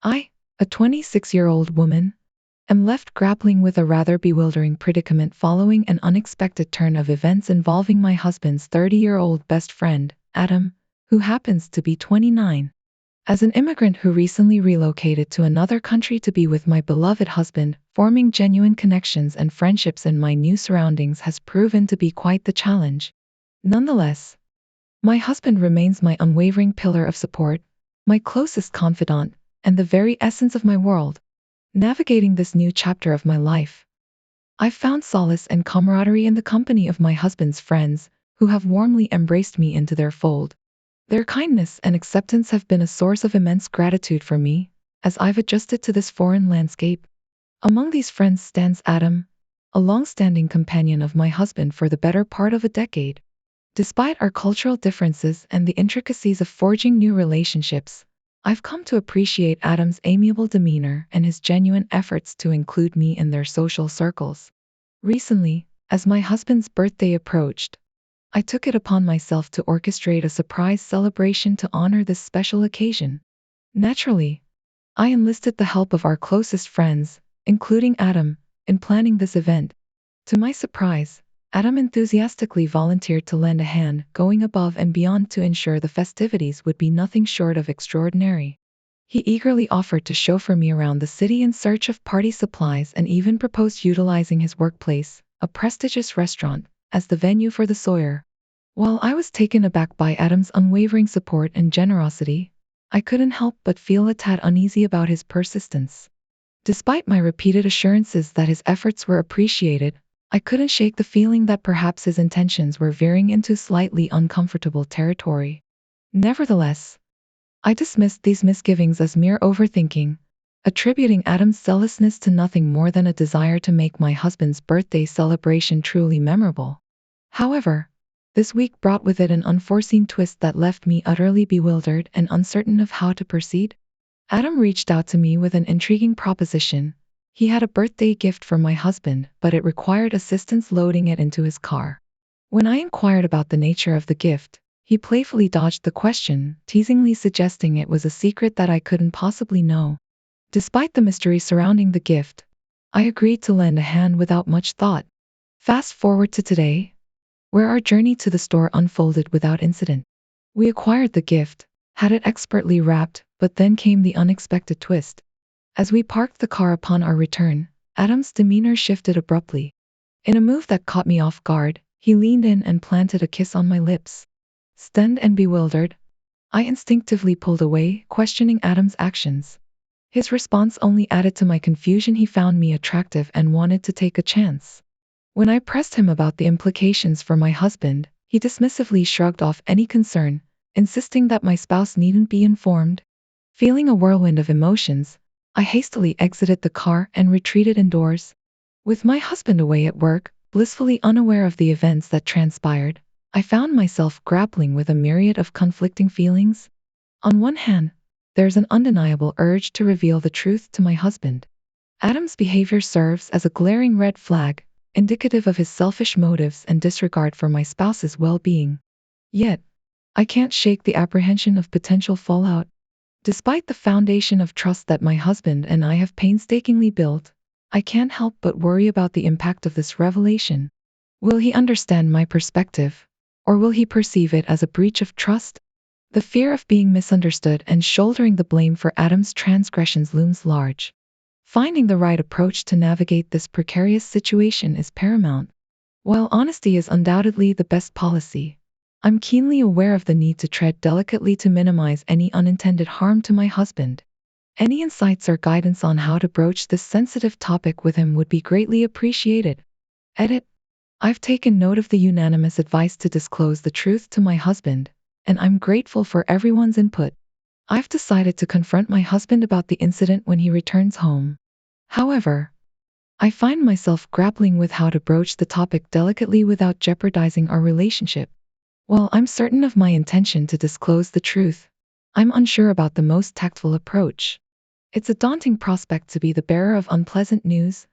I, a 26-year-old woman, am left grappling with a rather bewildering predicament following an unexpected turn of events involving my husband's 30-year-old best friend, Adam, who happens to be 29. As an immigrant who recently relocated to another country to be with my beloved husband, forming genuine connections and friendships in my new surroundings has proven to be quite the challenge. Nonetheless, my husband remains my unwavering pillar of support, my closest confidant, and the very essence of my world. Navigating this new chapter of my life, I've found solace and camaraderie in the company of my husband's friends, who have warmly embraced me into their fold. Their kindness and acceptance have been a source of immense gratitude for me, as I've adjusted to this foreign landscape. Among these friends stands Adam, a long-standing companion of my husband for the better part of a decade. Despite our cultural differences and the intricacies of forging new relationships, I've come to appreciate Adam's amiable demeanor and his genuine efforts to include me in their social circles. Recently, as my husband's birthday approached, I took it upon myself to orchestrate a surprise celebration to honor this special occasion. Naturally, I enlisted the help of our closest friends, including Adam, in planning this event. To my surprise, Adam enthusiastically volunteered to lend a hand, going above and beyond to ensure the festivities would be nothing short of extraordinary. He eagerly offered to chauffeur me around the city in search of party supplies and even proposed utilizing his workplace, a prestigious restaurant, as the venue for the Sawyer. While I was taken aback by Adam's unwavering support and generosity, I couldn't help but feel a tad uneasy about his persistence. Despite my repeated assurances that his efforts were appreciated, I couldn't shake the feeling that perhaps his intentions were veering into slightly uncomfortable territory. Nevertheless, I dismissed these misgivings as mere overthinking, attributing Adam's zealousness to nothing more than a desire to make my husband's birthday celebration truly memorable. However, this week brought with it an unforeseen twist that left me utterly bewildered and uncertain of how to proceed. Adam reached out to me with an intriguing proposition. He had a birthday gift for my husband, but it required assistance loading it into his car. When I inquired about the nature of the gift, he playfully dodged the question, teasingly suggesting it was a secret that I couldn't possibly know. Despite the mystery surrounding the gift, I agreed to lend a hand without much thought. Fast forward to today, where our journey to the store unfolded without incident. We acquired the gift, had it expertly wrapped, but then came the unexpected twist. As we parked the car upon our return, Adam's demeanor shifted abruptly. In a move that caught me off guard, he leaned in and planted a kiss on my lips. Stunned and bewildered, I instinctively pulled away, questioning Adam's actions. His response only added to my confusion. He found me attractive and wanted to take a chance. When I pressed him about the implications for my husband, he dismissively shrugged off any concern, insisting that my spouse needn't be informed. Feeling a whirlwind of emotions, I hastily exited the car and retreated indoors. With my husband away at work, blissfully unaware of the events that transpired, I found myself grappling with a myriad of conflicting feelings. On one hand, there's an undeniable urge to reveal the truth to my husband. Adam's behavior serves as a glaring red flag, indicative of his selfish motives and disregard for my spouse's well-being. Yet, I can't shake the apprehension of potential fallout. Despite the foundation of trust that my husband and I have painstakingly built, I can't help but worry about the impact of this revelation. Will he understand my perspective, or will he perceive it as a breach of trust? The fear of being misunderstood and shouldering the blame for Adam's transgressions looms large. Finding the right approach to navigate this precarious situation is paramount. While honesty is undoubtedly the best policy, I'm keenly aware of the need to tread delicately to minimize any unintended harm to my husband. Any insights or guidance on how to broach this sensitive topic with him would be greatly appreciated. Edit. I've taken note of the unanimous advice to disclose the truth to my husband, and I'm grateful for everyone's input. I've decided to confront my husband about the incident when he returns home. However, I find myself grappling with how to broach the topic delicately without jeopardizing our relationship. While I'm certain of my intention to disclose the truth, I'm unsure about the most tactful approach. It's a daunting prospect to be the bearer of unpleasant news,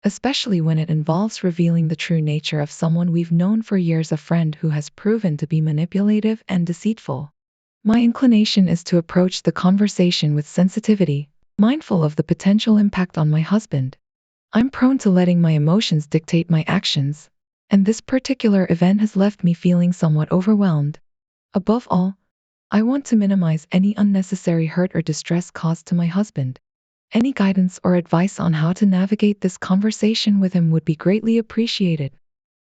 especially when it involves revealing the true nature of someone we've known for years, a friend who has proven to be manipulative and deceitful. My inclination is to approach the conversation with sensitivity, mindful of the potential impact on my husband. I'm prone to letting my emotions dictate my actions, and this particular event has left me feeling somewhat overwhelmed. Above all, I want to minimize any unnecessary hurt or distress caused to my husband. Any guidance or advice on how to navigate this conversation with him would be greatly appreciated.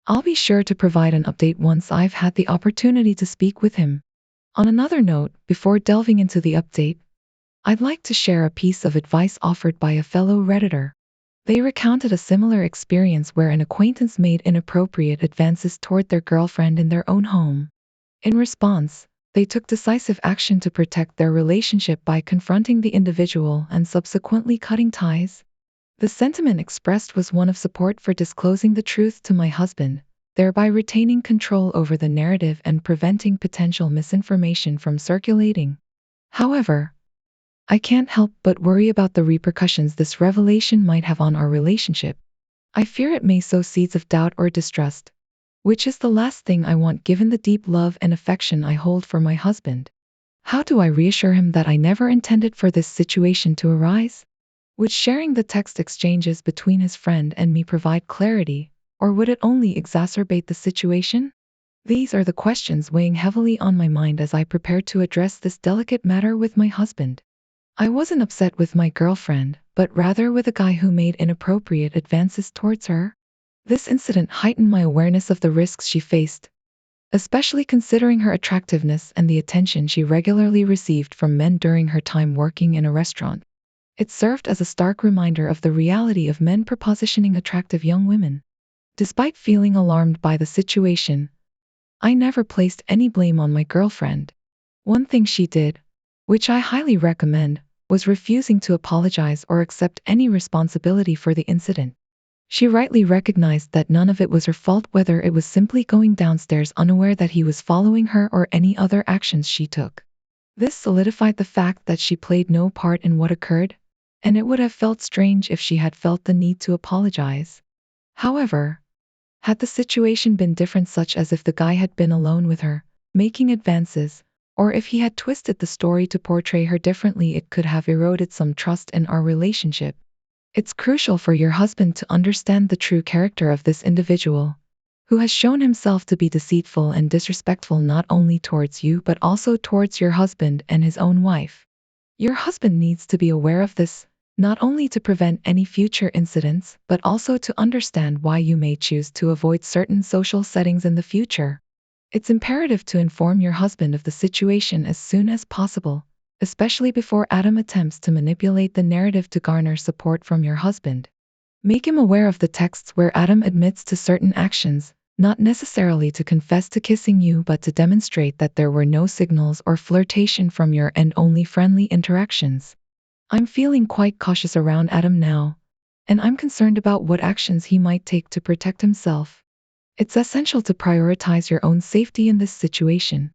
I'll be sure to provide an update once I've had the opportunity to speak with him. On another note, before delving into the update, I'd like to share a piece of advice offered by a fellow Redditor. They recounted a similar experience where an acquaintance made inappropriate advances toward their girlfriend in their own home. In response, they took decisive action to protect their relationship by confronting the individual and subsequently cutting ties. The sentiment expressed was one of support for disclosing the truth to my husband, thereby retaining control over the narrative and preventing potential misinformation from circulating. However, I can't help but worry about the repercussions this revelation might have on our relationship. I fear it may sow seeds of doubt or distrust, which is the last thing I want given the deep love and affection I hold for my husband. How do I reassure him that I never intended for this situation to arise? Would sharing the text exchanges between his friend and me provide clarity, or would it only exacerbate the situation? These are the questions weighing heavily on my mind as I prepare to address this delicate matter with my husband. I wasn't upset with my girlfriend, but rather with a guy who made inappropriate advances towards her. This incident heightened my awareness of the risks she faced, especially considering her attractiveness and the attention she regularly received from men during her time working in a restaurant. It served as a stark reminder of the reality of men propositioning attractive young women. Despite feeling alarmed by the situation, I never placed any blame on my girlfriend. One thing she did, which I highly recommend, was refusing to apologize or accept any responsibility for the incident. She rightly recognized that none of it was her fault, whether it was simply going downstairs unaware that he was following her or any other actions she took. This solidified the fact that she played no part in what occurred, and it would have felt strange if she had felt the need to apologize. However, had the situation been different, such as if the guy had been alone with her, making advances, or if he had twisted the story to portray her differently, it could have eroded some trust in our relationship. It's crucial for your husband to understand the true character of this individual, who has shown himself to be deceitful and disrespectful not only towards you but also towards your husband and his own wife. Your husband needs to be aware of this, not only to prevent any future incidents, but also to understand why you may choose to avoid certain social settings in the future. It's imperative to inform your husband of the situation as soon as possible, especially before Adam attempts to manipulate the narrative to garner support from your husband. Make him aware of the texts where Adam admits to certain actions, not necessarily to confess to kissing you but to demonstrate that there were no signals or flirtation from your end, only friendly interactions. I'm feeling quite cautious around Adam now, and I'm concerned about what actions he might take to protect himself. It's essential to prioritize your own safety in this situation.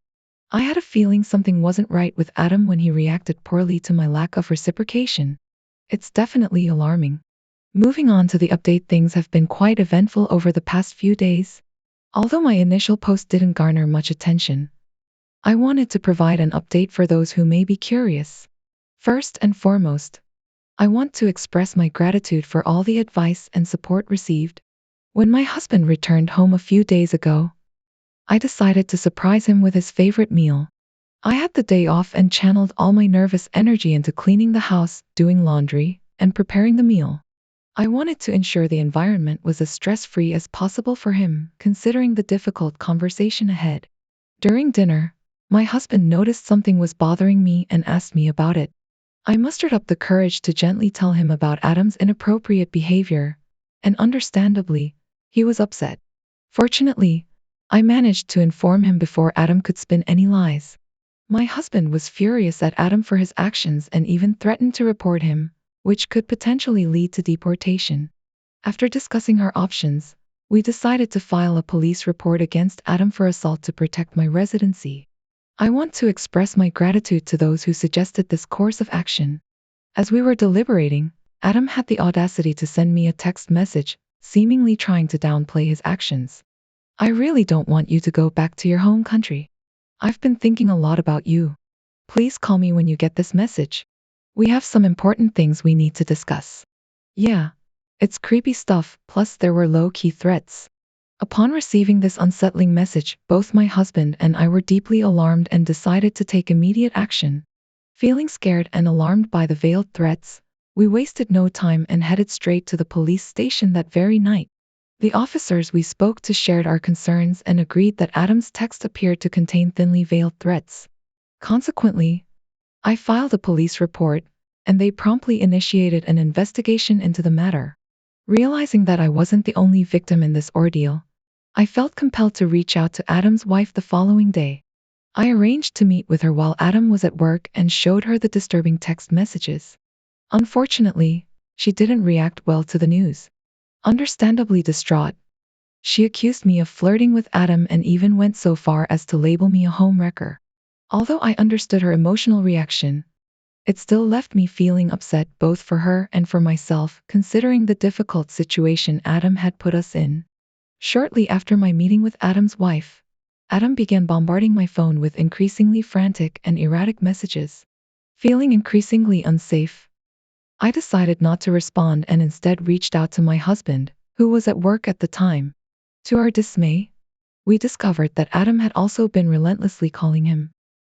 I had a feeling something wasn't right with Adam when he reacted poorly to my lack of reciprocation. It's definitely alarming. Moving on to the update, things have been quite eventful over the past few days. Although my initial post didn't garner much attention, I wanted to provide an update for those who may be curious. First and foremost, I want to express my gratitude for all the advice and support received. When my husband returned home a few days ago, I decided to surprise him with his favorite meal. I had the day off and channeled all my nervous energy into cleaning the house, doing laundry, and preparing the meal. I wanted to ensure the environment was as stress-free as possible for him, considering the difficult conversation ahead. During dinner, my husband noticed something was bothering me and asked me about it. I mustered up the courage to gently tell him about Adam's inappropriate behavior, and understandably, he was upset. Fortunately, I managed to inform him before Adam could spin any lies. My husband was furious at Adam for his actions and even threatened to report him, which could potentially lead to deportation. After discussing our options, we decided to file a police report against Adam for assault to protect my residency. I want to express my gratitude to those who suggested this course of action. As we were deliberating, Adam had the audacity to send me a text message, seemingly trying to downplay his actions. I really don't want you to go back to your home country. I've been thinking a lot about you. Please call me when you get this message. We have some important things we need to discuss. Yeah, it's creepy stuff, plus there were low-key threats. Upon receiving this unsettling message, both my husband and I were deeply alarmed and decided to take immediate action. Feeling scared and alarmed by the veiled threats, we wasted no time and headed straight to the police station that very night. The officers we spoke to shared our concerns and agreed that Adam's text appeared to contain thinly veiled threats. Consequently, I filed a police report, and they promptly initiated an investigation into the matter. Realizing that I wasn't the only victim in this ordeal, I felt compelled to reach out to Adam's wife the following day. I arranged to meet with her while Adam was at work and showed her the disturbing text messages. Unfortunately, she didn't react well to the news. Understandably distraught, she accused me of flirting with Adam and even went so far as to label me a homewrecker. Although I understood her emotional reaction, it still left me feeling upset both for her and for myself, considering the difficult situation Adam had put us in. Shortly after my meeting with Adam's wife, Adam began bombarding my phone with increasingly frantic and erratic messages. Feeling increasingly unsafe, I decided not to respond and instead reached out to my husband, who was at work at the time. To our dismay, we discovered that Adam had also been relentlessly calling him.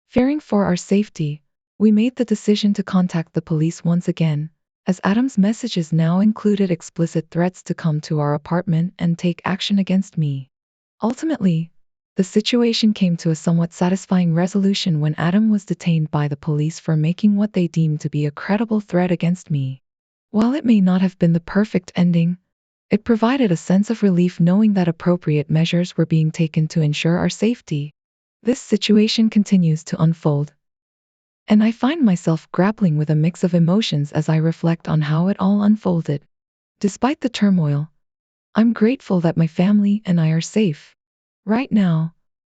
Fearing for our safety, we made the decision to contact the police once again, as Adam's messages now included explicit threats to come to our apartment and take action against me. Ultimately, the situation came to a somewhat satisfying resolution when Adam was detained by the police for making what they deemed to be a credible threat against me. While it may not have been the perfect ending, it provided a sense of relief knowing that appropriate measures were being taken to ensure our safety. This situation continues to unfold, and I find myself grappling with a mix of emotions as I reflect on how it all unfolded. Despite the turmoil, I'm grateful that my family and I are safe. Right now,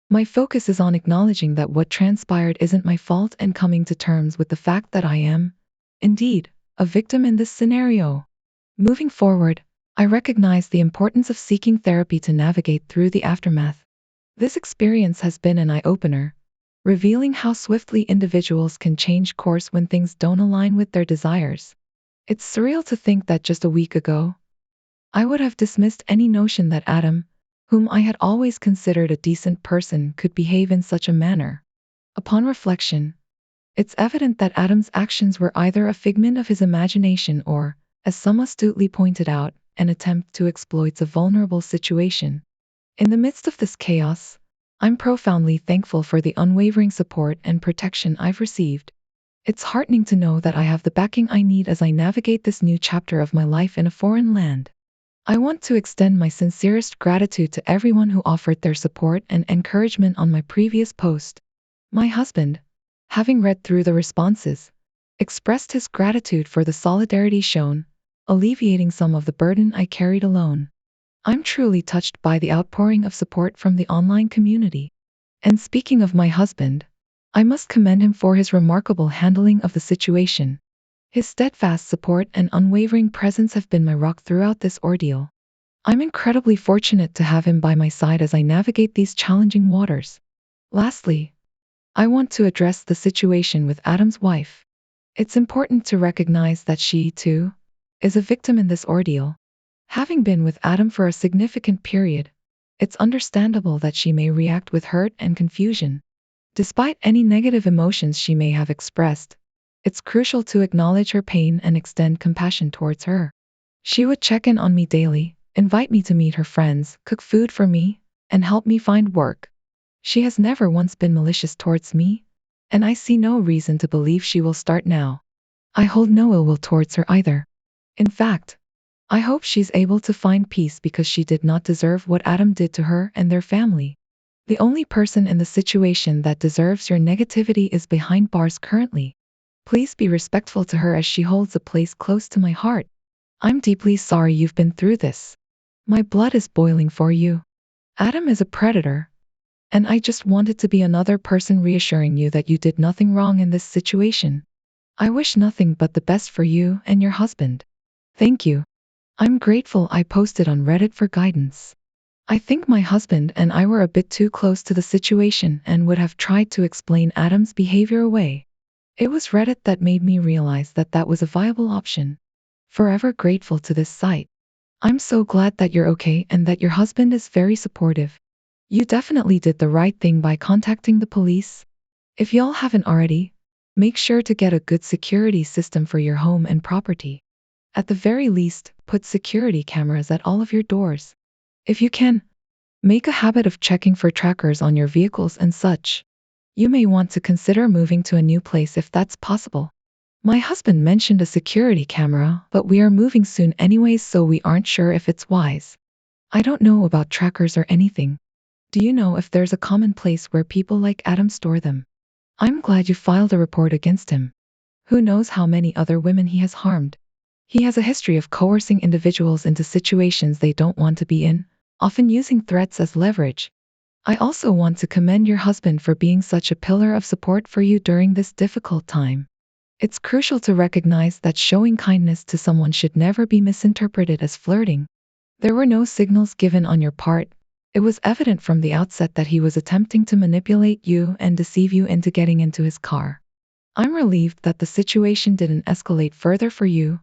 my focus is on acknowledging that what transpired isn't my fault and coming to terms with the fact that I am, indeed, a victim in this scenario. Moving forward, I recognize the importance of seeking therapy to navigate through the aftermath. This experience has been an eye-opener, revealing how swiftly individuals can change course when things don't align with their desires. It's surreal to think that just a week ago, I would have dismissed any notion that Adam, whom I had always considered a decent person, could behave in such a manner. Upon reflection, it's evident that Adam's actions were either a figment of his imagination or, as some astutely pointed out, an attempt to exploit a vulnerable situation. In the midst of this chaos, I'm profoundly thankful for the unwavering support and protection I've received. It's heartening to know that I have the backing I need as I navigate this new chapter of my life in a foreign land. I want to extend my sincerest gratitude to everyone who offered their support and encouragement on my previous post. My husband, having read through the responses, expressed his gratitude for the solidarity shown, alleviating some of the burden I carried alone. I'm truly touched by the outpouring of support from the online community. And speaking of my husband, I must commend him for his remarkable handling of the situation. His steadfast support and unwavering presence have been my rock throughout this ordeal. I'm incredibly fortunate to have him by my side as I navigate these challenging waters. Lastly, I want to address the situation with Adam's wife. It's important to recognize that she, too, is a victim in this ordeal. Having been with Adam for a significant period, it's understandable that she may react with hurt and confusion. Despite any negative emotions she may have expressed, it's crucial to acknowledge her pain and extend compassion towards her. She would check in on me daily, invite me to meet her friends, cook food for me, and help me find work. She has never once been malicious towards me, and I see no reason to believe she will start now. I hold no ill will towards her either. In fact, I hope she's able to find peace because she did not deserve what Adam did to her and their family. The only person in the situation that deserves your negativity is behind bars currently. Please be respectful to her as she holds a place close to my heart. I'm deeply sorry you've been through this. My blood is boiling for you. Adam is a predator, and I just wanted to be another person reassuring you that you did nothing wrong in this situation. I wish nothing but the best for you and your husband. Thank you. I'm grateful I posted on Reddit for guidance. I think my husband and I were a bit too close to the situation and would have tried to explain Adam's behavior away. It was Reddit that made me realize that that was a viable option. Forever grateful to this site. I'm so glad that you're okay and that your husband is very supportive. You definitely did the right thing by contacting the police. If y'all haven't already, make sure to get a good security system for your home and property. At the very least, put security cameras at all of your doors. If you can, make a habit of checking for trackers on your vehicles and such. You may want to consider moving to a new place if that's possible. My husband mentioned a security camera, but we are moving soon anyways, so we aren't sure if it's wise. I don't know about trackers or anything. Do you know if there's a common place where people like Adam store them? I'm glad you filed a report against him. Who knows how many other women he has harmed? He has a history of coercing individuals into situations they don't want to be in, often using threats as leverage. I also want to commend your husband for being such a pillar of support for you during this difficult time. It's crucial to recognize that showing kindness to someone should never be misinterpreted as flirting. There were no signals given on your part. It was evident from the outset that he was attempting to manipulate you and deceive you into getting into his car. I'm relieved that the situation didn't escalate further for you,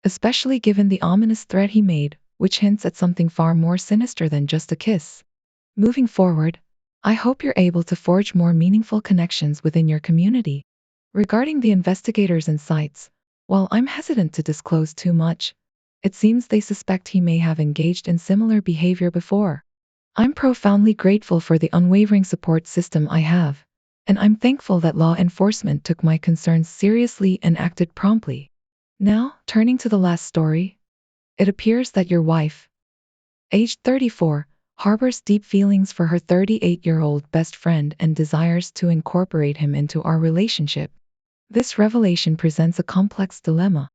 especially given the ominous threat he made, which hints at something far more sinister than just a kiss. Moving forward, I hope you're able to forge more meaningful connections within your community. Regarding the investigators and sites, while I'm hesitant to disclose too much, it seems they suspect he may have engaged in similar behavior before. I'm profoundly grateful for the unwavering support system I have, and I'm thankful that law enforcement took my concerns seriously and acted promptly. Now, turning to the last story, it appears that your wife, aged 34, harbors deep feelings for her 38-year-old best friend and desires to incorporate him into our relationship. This revelation presents a complex dilemma.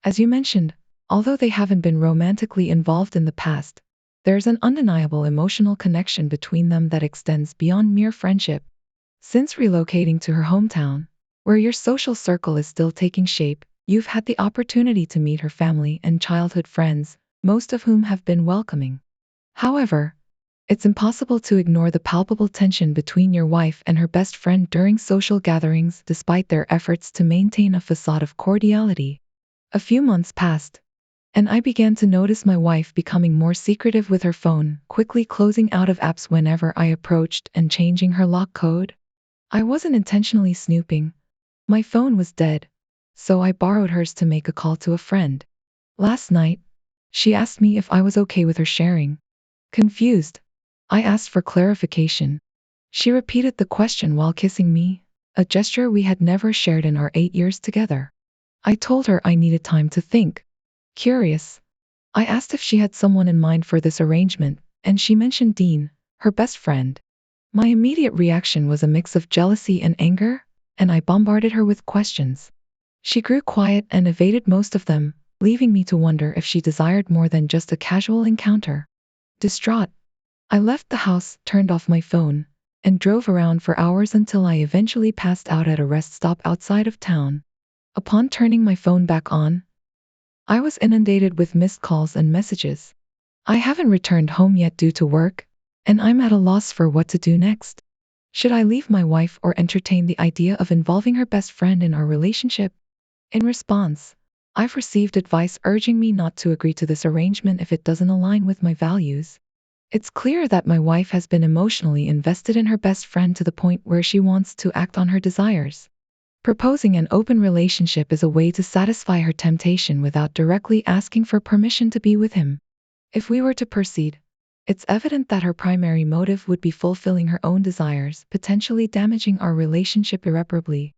As you mentioned, although they haven't been romantically involved in the past, there's an undeniable emotional connection between them that extends beyond mere friendship. Since relocating to her hometown, where your social circle is still taking shape, you've had the opportunity to meet her family and childhood friends, most of whom have been welcoming. However, it's impossible to ignore the palpable tension between your wife and her best friend during social gatherings despite their efforts to maintain a facade of cordiality. A few months passed, and I began to notice my wife becoming more secretive with her phone, quickly closing out of apps whenever I approached and changing her lock code. I wasn't intentionally snooping. My phone was dead, so I borrowed hers to make a call to a friend. Last night, she asked me if I was okay with her sharing. Confused, I asked for clarification. She repeated the question while kissing me, a gesture we had never shared in our 8 years together. I told her I needed time to think. Curious, I asked if she had someone in mind for this arrangement, and she mentioned Dean, her best friend. My immediate reaction was a mix of jealousy and anger, and I bombarded her with questions. She grew quiet and evaded most of them, leaving me to wonder if she desired more than just a casual encounter. Distraught, I left the house, turned off my phone, and drove around for hours until I eventually passed out at a rest stop outside of town. Upon turning my phone back on, I was inundated with missed calls and messages. I haven't returned home yet due to work, and I'm at a loss for what to do next. Should I leave my wife or entertain the idea of involving her best friend in our relationship? In response, I've received advice urging me not to agree to this arrangement if it doesn't align with my values. It's clear that my wife has been emotionally invested in her best friend to the point where she wants to act on her desires. Proposing an open relationship is a way to satisfy her temptation without directly asking for permission to be with him. If we were to proceed, it's evident that her primary motive would be fulfilling her own desires, potentially damaging our relationship irreparably.